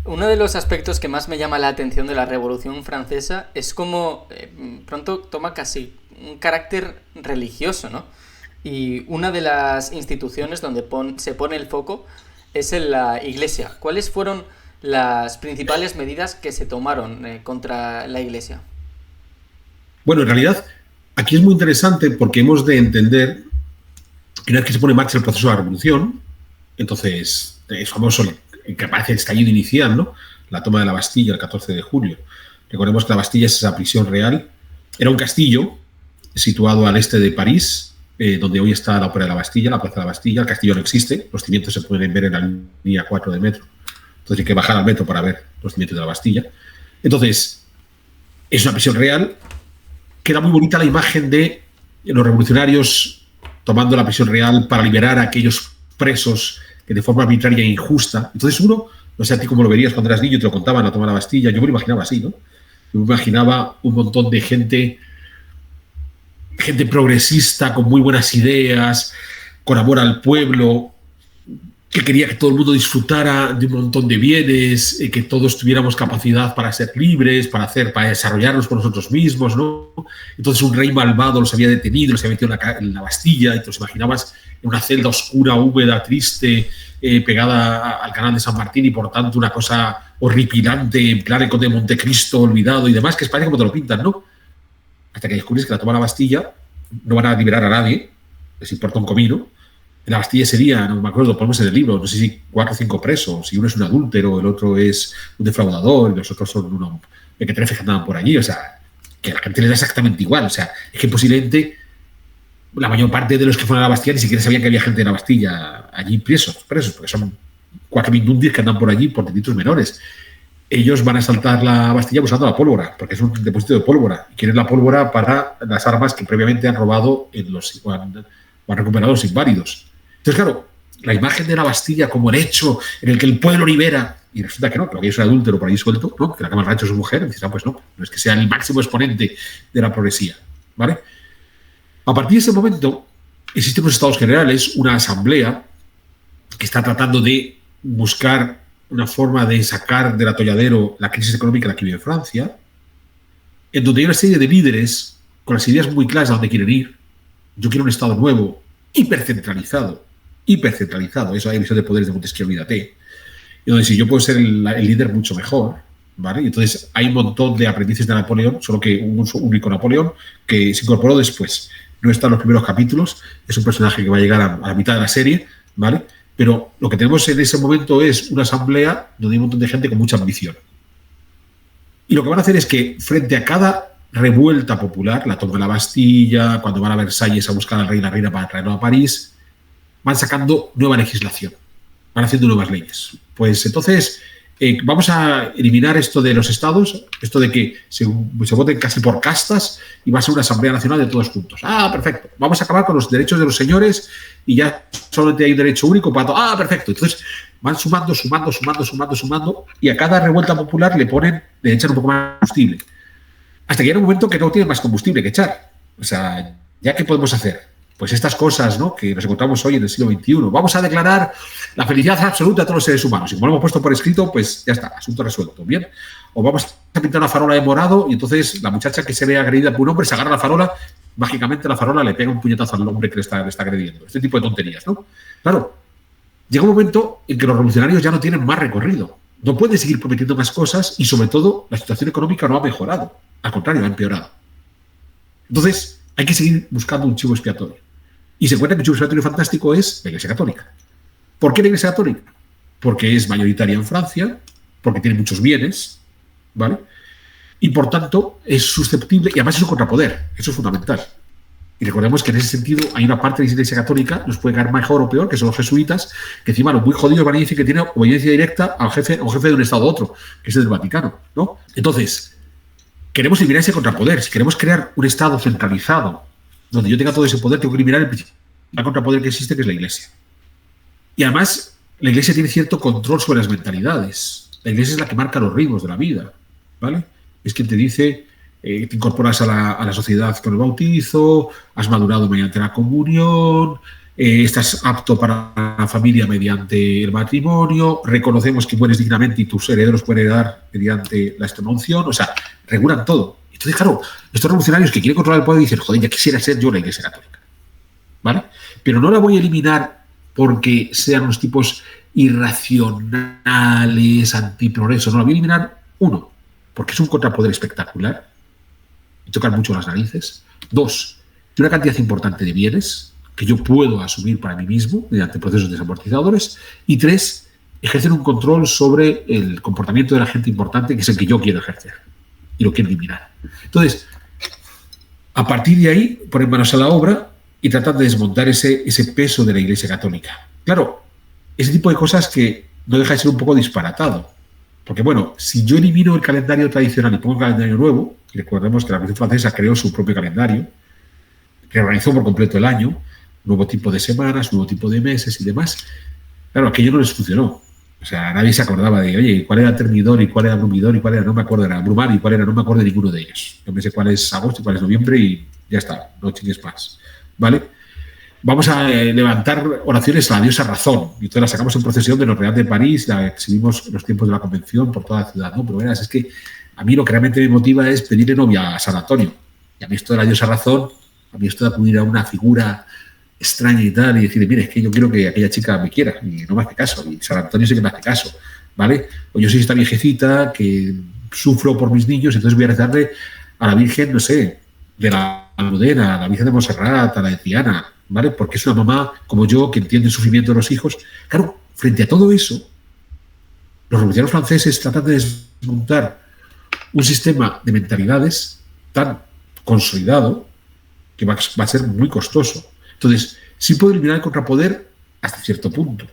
Uno de los aspectos que más me llama la atención de la Revolución Francesa es cómo pronto toma casi un carácter religioso, ¿no? Y una de las instituciones donde se pone el foco es en la Iglesia. ¿Cuáles fueron las principales medidas que se tomaron contra la Iglesia? Bueno, en realidad, aquí es muy interesante porque hemos de entender que una vez que se pone en marcha el proceso de la revolución, entonces es famoso el que aparece el estallido inicial, ¿no? La toma de la Bastilla el 14 de julio. Recordemos que la Bastilla es esa prisión real. Era un castillo situado al este de París, donde hoy está la Ópera de la Bastilla, la Plaza de la Bastilla. El castillo no existe, los cimientos se pueden ver en la línea 4 de metro. Entonces hay que bajar al metro para ver los cimientos de la Bastilla. Entonces, es una prisión real. Queda muy bonita la imagen de los revolucionarios tomando la prisión real para liberar a aquellos presos que de forma arbitraria e injusta. Entonces uno, no sé a ti cómo lo verías cuando eras niño y te lo contaban a tomar la Bastilla, yo me lo imaginaba así, ¿no? Yo me imaginaba un montón de gente progresista, con muy buenas ideas, con amor al pueblo, que quería que todo el mundo disfrutara de un montón de bienes, que todos tuviéramos capacidad para ser libres, para desarrollarnos por nosotros mismos, ¿no? Entonces un rey malvado los había detenido, los había metido en la Bastilla, y te los imaginabas en una celda oscura, húmeda, triste, pegada al canal de San Martín, y por tanto una cosa horripilante, en plan el Conde de Montecristo olvidado y demás, que es parece como te lo pintan, ¿no? Hasta que descubres que la toma de la Bastilla no van a liberar a nadie, les importa un comino. En la Bastilla sería, no me acuerdo, ponemos en el libro, no sé si 4 o 5 presos, si uno es un adúltero, el otro es un defraudador, y los otros son unos mequetrefes que andaban por allí, o sea, que a la gente le da exactamente igual, o sea, es que posiblemente la mayor parte de los que fueron a la Bastilla ni siquiera sabían que había gente en la Bastilla allí presos, porque son 4 mindundis que andan por allí por delitos menores. Ellos van a saltar la Bastilla buscando la pólvora, porque es un depósito de pólvora, y quieren la pólvora para las armas que previamente han robado o han recuperado los inválidos. Entonces, claro, la imagen de la Bastilla como el hecho en el que el pueblo libera, y resulta que no, que es un adúltero por ahí suelto, ¿no? Que la cama rancho es su mujer, y dices, pues no es que sea el máximo exponente de la progresía, ¿vale? A partir de ese momento, existen los Estados Generales, una asamblea que está tratando de buscar una forma de sacar del atolladero la crisis económica en la que vive Francia, en donde hay una serie de líderes con las ideas muy claras a dónde quieren ir. Yo quiero un Estado nuevo, hipercentralizado, esa división de poderes de Montesquieu, olvídate, y donde si yo puedo ser el líder, mucho mejor, ¿vale? Y entonces hay un montón de aprendices de Napoleón, solo que un único Napoleón, que se incorporó después. No está en los primeros capítulos, es un personaje que va a llegar a la mitad de la serie, ¿vale? Pero lo que tenemos en ese momento es una asamblea donde hay un montón de gente con mucha ambición. Y lo que van a hacer es que frente a cada revuelta popular, la toma de la Bastilla, cuando van a Versalles a buscar al rey y la reina para traerlo a París, van sacando nueva legislación, van haciendo nuevas leyes. Pues entonces vamos a eliminar esto de los estados, esto de que se voten casi por castas y va a ser una asamblea nacional de todos juntos. Ah, perfecto. Vamos a acabar con los derechos de los señores y ya solamente hay un derecho único para todo. Ah, perfecto. Entonces van sumando y a cada revuelta popular le echan un poco más combustible. Hasta que llega un momento que no tiene más combustible que echar. O sea, ¿ya qué podemos hacer? Pues estas cosas, ¿no?, que nos encontramos hoy en el siglo XXI. Vamos a declarar la felicidad absoluta a todos los seres humanos. Y como lo hemos puesto por escrito, pues ya está, asunto resuelto. ¿Bien? O vamos a pintar una farola de morado y entonces la muchacha que se ve agredida por un hombre se agarra a la farola, mágicamente la farola le pega un puñetazo al hombre que le está agrediendo. Este tipo de tonterías, ¿no? Claro, llega un momento en que los revolucionarios ya no tienen más recorrido. No pueden seguir prometiendo más cosas y, sobre todo, la situación económica no ha mejorado. Al contrario, ha empeorado. Entonces, hay que seguir buscando un chivo expiatorio. Y se encuentra que un chivo expiatorio fantástico es la Iglesia Católica. ¿Por qué la Iglesia Católica? Porque es mayoritaria en Francia, porque tiene muchos bienes, ¿vale? Y por tanto es susceptible, y además es un contrapoder, eso es fundamental. Y recordemos que en ese sentido hay una parte de la Iglesia Católica, nos puede caer mejor o peor, que son los jesuitas, que encima los muy jodidos van a decir que tienen obediencia directa al jefe de un Estado u otro, que es el del Vaticano, ¿no? Entonces, queremos eliminar ese contrapoder. Si queremos crear un Estado centralizado, donde yo tenga todo ese poder, tengo que eliminar el principal contrapoder que existe, que es la Iglesia. Y además, la Iglesia tiene cierto control sobre las mentalidades. La Iglesia es la que marca los ritmos de la vida, ¿vale? Es quien te dice, te incorporas a la sociedad con el bautizo, has madurado mediante la comunión, estás apto para la familia mediante el matrimonio, reconocemos que mueres dignamente y tus herederos pueden heredar mediante la extremaunción, o sea, regulan todo. Entonces, claro, estos revolucionarios que quieren controlar el poder dicen, joder, ya quisiera ser yo la Iglesia Católica, ¿vale? Pero no la voy a eliminar porque sean unos tipos irracionales, antiprogresos, no la voy a eliminar, uno, porque es un contrapoder espectacular y tocan mucho las narices. Dos, de una cantidad importante de bienes que yo puedo asumir para mí mismo mediante procesos desamortizadores. Y tres, ejercen un control sobre el comportamiento de la gente importante, que es el que yo quiero ejercer y lo quiero eliminar. Entonces, a partir de ahí, ponen manos a la obra y tratan de desmontar ese peso de la Iglesia Católica. Claro, ese tipo de cosas que no deja de ser un poco disparatado. Porque, bueno, si yo elimino el calendario tradicional y pongo un calendario nuevo, y recordemos que la Revolución Francesa creó su propio calendario, reorganizó por completo el año, nuevo tipo de semanas, nuevo tipo de meses y demás, claro, aquello no les funcionó. O sea, nadie se acordaba de, oye, ¿cuál era Termidor y cuál era Brumidor y cuál era, no me acuerdo, era Brumar y cuál era, no me acuerdo de ninguno de ellos. No me sé cuál es agosto y cuál es noviembre y ya está, no chingues más, ¿vale? Vamos a levantar oraciones a la diosa Razón y entonces la sacamos en procesión de Notre Dame de París, la exhibimos en los tiempos de la Convención por toda la ciudad, ¿no? Pero verás, es que a mí lo que realmente me motiva es pedirle novia a San Antonio. Y a mí esto de la diosa Razón, a mí esto de acudir a una figura extraña y tal, y decirle, mire, es que yo quiero que aquella chica me quiera, y no me hace caso, y San Antonio sí que me hace caso, ¿vale? O yo soy esta viejecita que sufro por mis niños, entonces voy a rezarle a la Virgen, no sé, de la Almudena, a la Virgen de Montserrat, a la de Triana, ¿vale? Porque es una mamá como yo que entiende el sufrimiento de los hijos. Claro, frente a todo eso, los revolucionarios franceses tratan de desmontar un sistema de mentalidades tan consolidado que va a ser muy costoso. Entonces, sí puedo eliminar el contrapoder hasta cierto punto.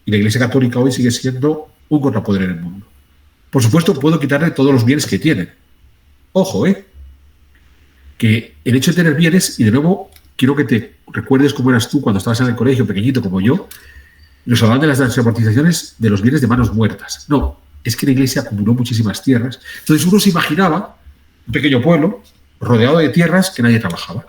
Y la Iglesia Católica hoy sigue siendo un contrapoder en el mundo. Por supuesto, puedo quitarle todos los bienes que tienen. Ojo, que el hecho de tener bienes, y de nuevo, quiero que te recuerdes cómo eras tú cuando estabas en el colegio, pequeñito como yo, nos hablaban de las desamortizaciones de los bienes de manos muertas. No, es que la Iglesia acumuló muchísimas tierras. Entonces uno se imaginaba un pequeño pueblo rodeado de tierras que nadie trabajaba.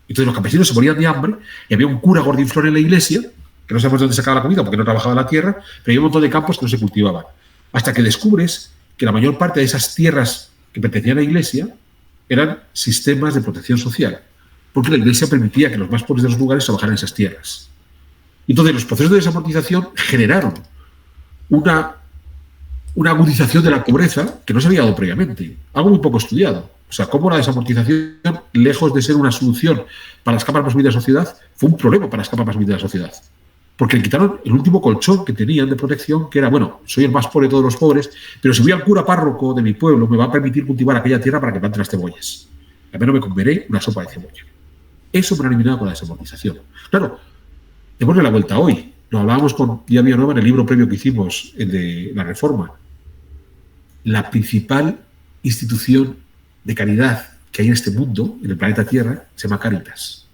Entonces los campesinos se morían de hambre y había un cura gordinflón en la iglesia, que no sabemos de dónde sacaba la comida porque no trabajaba la tierra, pero había un montón de campos que no se cultivaban. Hasta que descubres que la mayor parte de esas tierras que pertenecían a la iglesia eran sistemas de protección social, porque la iglesia permitía que los más pobres de los lugares trabajaran en esas tierras. Entonces los procesos de desamortización generaron una agudización de la pobreza que no se había dado previamente, algo muy poco estudiado. O sea, cómo la desamortización, lejos de ser una solución para las capas más humildes de la sociedad, fue un problema para las capas más humildes de la sociedad. Porque le quitaron el último colchón que tenían de protección, que era, bueno, soy el más pobre de todos los pobres, pero si voy al cura párroco de mi pueblo, me va a permitir cultivar aquella tierra para que plante las cebollas. A mí no me comeré una sopa de cebolla. Eso me lo han eliminado con la desamortización. Claro, démosle la vuelta hoy. Lo hablábamos con Díaz Villanueva en el libro previo que hicimos, el de la Reforma. La principal institución de caridad que hay en este mundo, en el planeta Tierra, se llama Cáritas.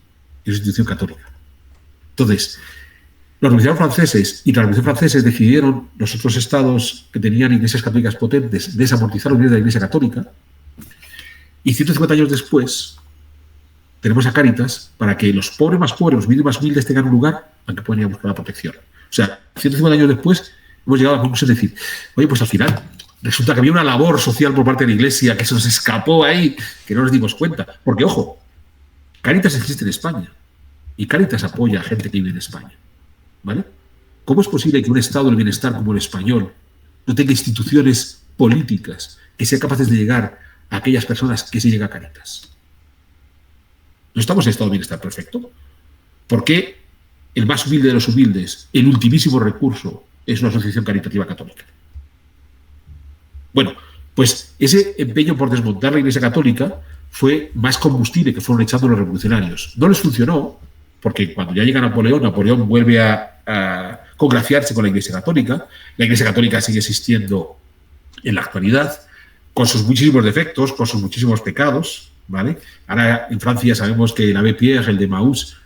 Es una institución católica. Entonces, los revolucionarios franceses y las revoluciones franceses decidieron, los otros estados que tenían iglesias católicas potentes, desamortizar los bienes de la Iglesia Católica. Y 150 años después, tenemos a Cáritas para que los pobres más pobres, los humildes más humildes tengan un lugar al que puedan ir a buscar la protección. O sea, 150 años después, hemos llegado a la conclusión de decir, oye, pues al final resulta que había una labor social por parte de la Iglesia que se nos escapó ahí, que no nos dimos cuenta. Porque, ojo, Cáritas existe en España y Cáritas apoya a gente que vive en España. ¿Vale? ¿Cómo es posible que un estado del bienestar como el español no tenga instituciones políticas que sean capaces de llegar a aquellas personas que se llega a Cáritas? ¿No estamos en estado de bienestar perfecto? ¿Por qué el más humilde de los humildes, el ultimísimo recurso, es una asociación caritativa católica? Bueno, pues ese empeño por desmontar la Iglesia Católica fue más combustible que fueron echando los revolucionarios. No les funcionó, porque cuando ya llega Napoleón, Napoleón vuelve a congraciarse con la Iglesia Católica. La Iglesia Católica sigue existiendo en la actualidad, con sus muchísimos defectos, con sus muchísimos pecados, ¿vale? Ahora en Francia sabemos que el Abbé Pierre, el de Maús,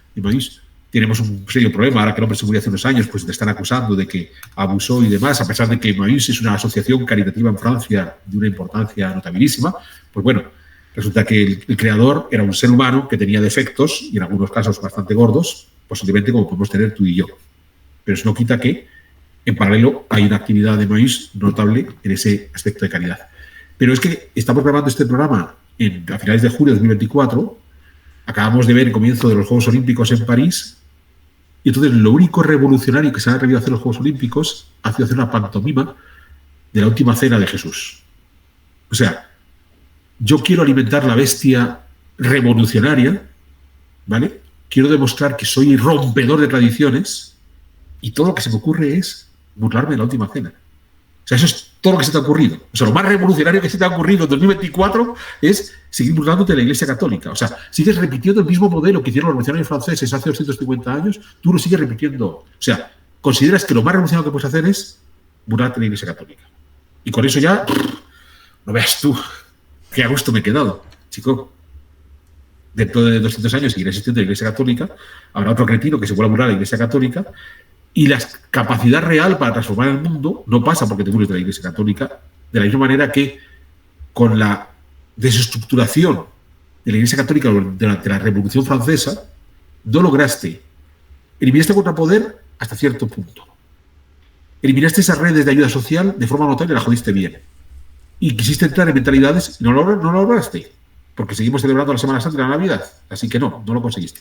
tenemos un serio problema. Ahora que el hombre se murió hace unos años, pues le están acusando de que abusó y demás, a pesar de que Maús es una asociación caritativa en Francia de una importancia notabilísima. Pues bueno, resulta que el creador era un ser humano que tenía defectos, y en algunos casos bastante gordos, posiblemente como podemos tener tú y yo. Pero eso no quita que, en paralelo, hay una actividad de Moïse notable en ese aspecto de calidad. Pero es que estamos grabando este programa a finales de julio de 2024, acabamos de ver el comienzo de los Juegos Olímpicos en París, y entonces lo único revolucionario que se ha atrevido a hacer los Juegos Olímpicos ha sido hacer una pantomima de la última cena de Jesús. O sea, yo quiero alimentar la bestia revolucionaria, ¿vale? Quiero demostrar que soy rompedor de tradiciones y todo lo que se me ocurre es burlarme de la última cena. O sea, eso es todo lo que se te ha ocurrido. O sea, lo más revolucionario que se te ha ocurrido en 2024 es seguir burlándote de la Iglesia Católica. O sea, sigues repitiendo el mismo modelo que hicieron los revolucionarios franceses hace 250 años, tú lo sigues repitiendo. O sea, consideras que lo más revolucionario que puedes hacer es burlarte de la Iglesia Católica. Y con eso ya, no veas tú, qué a gusto me he quedado, chico. Dentro de 200 años seguirá existiendo la Iglesia Católica, habrá otro cretino que se vuelva a burlar de la Iglesia Católica, y la capacidad real para transformar el mundo no pasa porque te burles de la Iglesia Católica, de la misma manera que con la desestructuración de la Iglesia Católica durante la Revolución Francesa, no lograste, eliminaste contrapoder hasta cierto punto. Eliminaste esas redes de ayuda social de forma notable y la jodiste bien. Y quisiste entrar en mentalidades y no lo lograste, porque seguimos celebrando la Semana Santa y la Navidad, así que no lo conseguiste.